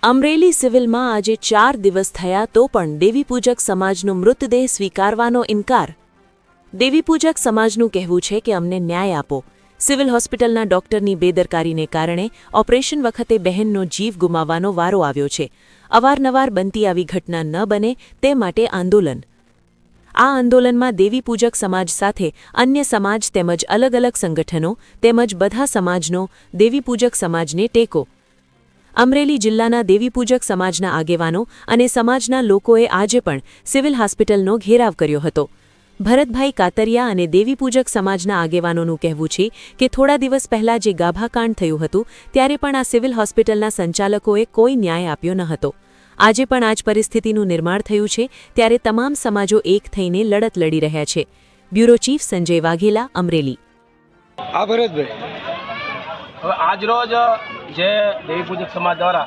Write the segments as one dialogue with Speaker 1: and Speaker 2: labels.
Speaker 1: અમરેલી સિવિલમાં આજે 4 દિવસ થયા તો પણ દેવીપૂજક સમાજનો મૃતદેહ સ્વીકારવાનો ઇનકાર. દેવીપૂજક સમાજનું કહેવું છે કે અમને ન્યાય આપો. સિવિલ હોસ્પિટલના ડોક્ટરની બેદરકારીને કારણે ઓપરેશન વખતે બહેનનો જીવ ગુમાવવાનો વારો આવ્યો છે. અવારનવાર બનતી આવી ઘટના ન બને તે માટે આંદોલન. આ આંદોલનમાં દેવીપૂજક સમાજ સાથે અન્ય સમાજ તેમજ અલગ અલગ સંગઠનો તેમજ બધા સમાજનો દેવીપૂજક સમાજને ટેકો. અમરેલી જિલ્લાના દેવીપૂજક સમાજના આગેવાનો અને સમાજના લોકોએ આજે પણ સિવિલ હોસ્પિટલનો ઘેરાવ કર્યો હતો. ભરતભાઈ કાતરિયા અને દેવીપૂજક સમાજના આગેવાનોનું કહેવું છે કે થોડા દિવસ પહેલા જે ગાભાકાંડ થયું હતું ત્યારે પણ આ સિવિલ હોસ્પિટલના સંચાલકોએ કોઈ ન્યાય આપ્યો ન હતો. આજે પણ આ જ પરિસ્થિતિનું નિર્માણ થયું છે ત્યારે તમામ સમાજો એક થઈને લડત લડી રહ્યા છે. Bureau chief Sanjay Vaghela, Amreli.
Speaker 2: ભરતભાઈ,
Speaker 3: હવે આજ રોજ જે દેવીપૂજક સમાજ દ્વારા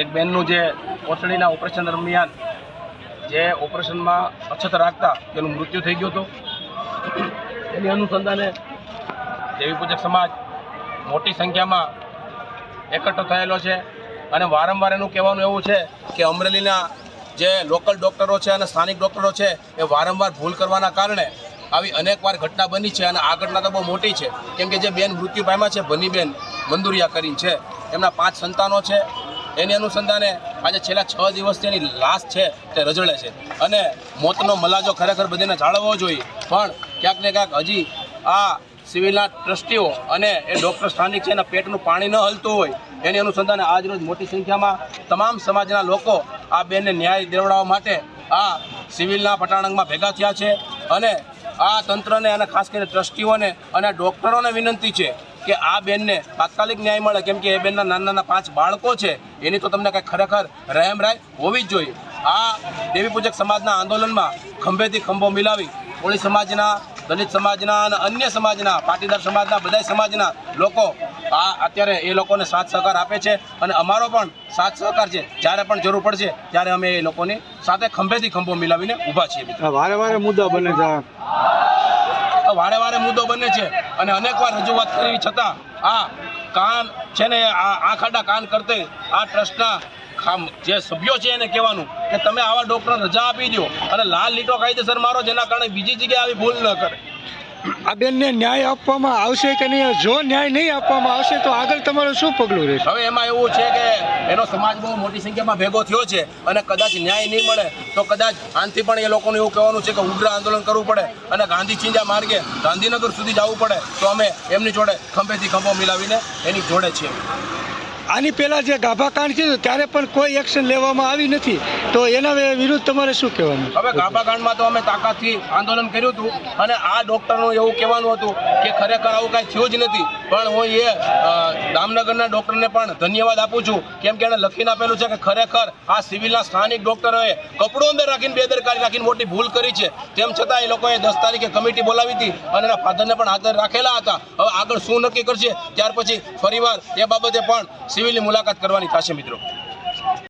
Speaker 3: એક બહેનનું જે ઓસડીના ઓપરેશન દરમિયાન જે ઓપરેશનમાં અછત રાખતા તેનું મૃત્યુ થઈ ગયું હતું, એની અનુસંધાને દેવીપૂજક સમાજ મોટી સંખ્યામાં એકઠો થયેલો છે. અને વારંવાર એનું કહેવાનું એવું છે કે અમરેલીના જે લોકલ ડૉક્ટરો છે અને સ્થાનિક ડૉક્ટરો છે એ વારંવાર ભૂલ કરવાના કારણે આવી અનેકવાર ઘટના બની છે. અને આ ઘટના તો બહુ મોટી છે, કેમ કે જે બેન મૃત્યુ પામ્યા છે, ભનીબેન મંદુરિયા કરીને છે, એમના 5 સંતાનો છે. એની અનુસંધાને આજે છેલ્લા 6 દિવસથી એની લાશ છે તે રજળે છે. અને મોતનો મલાજો ખરેખર બધાને જાળવવો જોઈએ, પણ ક્યાંક ને ક્યાંક હજી આ સિવિલના ટ્રસ્ટીઓ અને એ ડૉક્ટર સ્થાનિક છે એના પેટનું પાણી ન હલતું હોય. એની અનુસંધાને આજરોજ મોટી સંખ્યામાં તમામ સમાજના લોકો આ બેનને ન્યાય દેવડાવવા માટે આ સિવિલના પટાણંગમાં ભેગા થયા છે. અને આ તંત્રને અને ખાસ કરીને ટ્રસ્ટીઓને અને ડૉક્ટરોને વિનંતી છે કે આ બેનને તાત્કાલિક ન્યાય મળે, કેમ કે એ બેનના નાના 5 બાળકો છે, એની તો તમને કંઈક ખરેખર રહેમરાય હોવી જ જોઈએ. આ દેવીપૂજક સમાજના આંદોલનમાં ખંભેથી ખંભો મિલાવી કોળી સમાજના, દલિત સમાજના અને અન્ય સમાજના, પાટીદાર સમાજના, બધા સમાજના લોકો આ અત્યારે એ લોકોને સાથ સહકાર આપે છે. અને અમારો પણ સાથ સહકાર છે. જ્યારે પણ જરૂર પડશે ત્યારે અમે એ લોકોની સાથે ખંભેથી ખંભો મિલાવીને ઊભા છીએ.
Speaker 2: વારે મુદ્દા બને છે,
Speaker 3: વારે મુદ્દો બને છે અને અનેકવાર રજૂઆત કરવી છતાં આ કાન છે ને આ ખાડા કાન કરતે આ ટ્રસ્ટના જે સભ્યો છે એને કહેવાનું કે તમે આવા ડૉક્ટરને રજા આપી દો અને લાલ લીટો કાયદેસર મારો, જેના કારણે બીજી જગ્યાએ આવી ભૂલ ન કરે.
Speaker 2: આ બેનને ન્યાય આપવામાં આવશે કે નહીં? જો ન્યાય નહીં આપવામાં આવશે તો આગળ તમારું શું પગલું રહેશે?
Speaker 3: હવે એમાં એવું છે કે એનો સમાજ બહુ મોટી સંખ્યામાં ભેગો થયો છે અને કદાચ ન્યાય નહીં મળે તો કદાચ આનાથી પણ એ લોકોને એવું કહેવાનું છે કે ઉગ્ર આંદોલન કરવું પડે અને ગાંધી ચિંજા માર્ગે ગાંધીનગર સુધી જવું પડે. તો અમે એમની જોડે ખંભેથી ખંભો મિલાવીને એની જોડે છીએ.
Speaker 2: આની પહેલાં જે ગાભાકાંડ થયું ત્યારે પણ કોઈ એક્શન લેવામાં આવી નથી, તો એના વિરુદ્ધ તમારે શું કહેવાનું?
Speaker 3: હવે ગાભાકાંડમાં તો અમે તાકાતથી આંદોલન કર્યું હતું અને આ ડૉક્ટરનું એવું કહેવાનું હતું કે ખરેખર આવું કાંઈ થયું જ નથી. પણ હું એ દામનગરના ડૉક્ટરને પણ ધન્યવાદ આપું છું, કેમ કે એણે લખીને આપેલું છે કે ખરેખર આ સિવિલના સ્થાનિક ડૉક્ટરોએ કપડું અંદર રાખીને બેદરકારી રાખીને મોટી ભૂલ કરી છે. તેમ છતાં એ લોકોએ 10 તારીખે કમિટી બોલાવી હતી અને એના ફાધરને પણ હાજર રાખેલા હતા. હવે આગળ શું નક્કી કરશે ત્યાર પછી ફરીવાર એ બાબતે પણ સિવિલની મુલાકાત કરવાની થશે. મિત્રો.